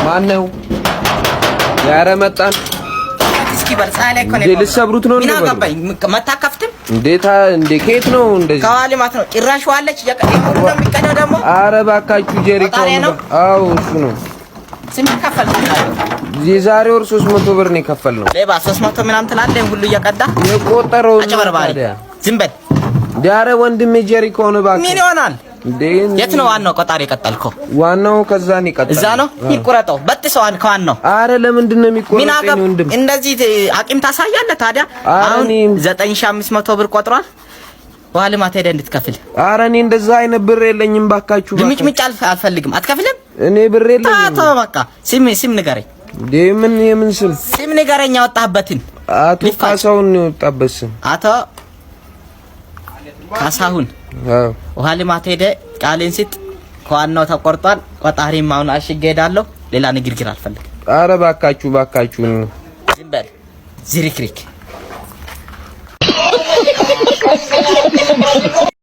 ማነው ያረመጣን እስኪ በርጻለ እኮ ነው ልሰብሩት ነው ነው ገባኝ መታከፍትም እንዴ ከየት ነው እንደዚህ ከዋሊ ማለት ነው ጭራሽ ዋለች የቀደሙ ነው የሚቀደው ደግሞ ኧረ ባካችሁ ጀሪኮ አው እሱ ነው ስም ከፈል የዛሬ ወር 300 ብር ነው የከፈልነው ሌባ 300 ምናምን ትላለህ ሁሉ እየቀዳ የቆጠረው አጭበርባሪ ዝም በል ዳረ ወንድሜ ጀሪኮ ነው ባካ ምን ይሆናል የት ነው ዋናው ቆጣሪ የቀጠልከው ዋናው ከዛን ይቀጥላል እዛ ነው ይቆረጠው በጥሰዋን ከዋናው አረ ለምንድን ነው የሚቆረጠው ወንድም እንደዚህ አቂም ታሳያለህ ታዲያ አሁን 9500 ብር ቆጥሯል በኋላ ማታ ሄደህ እንድትከፍል አረ እኔ እንደዛ አይነት ብር የለኝም ባካችሁ ልምጭ አልፈልግም አትከፍልም እኔ ብር የለኝም ታቶ በቃ ስም ንገረኝ የምን ስም ንገረኝ ያወጣህበትን አቶ ካሳሁን ነው የወጣበት ስም አቶ ካሳሁን ውሃ ልማት ሄደ ቃሌን ስጥ ከዋናው ተቆርጧል ቆጣሪም አሁን አሽጌ ሄዳለሁ ሌላ ንግግር አልፈልግም አረ ባካችሁ ዝም በል ዝሪክሪክ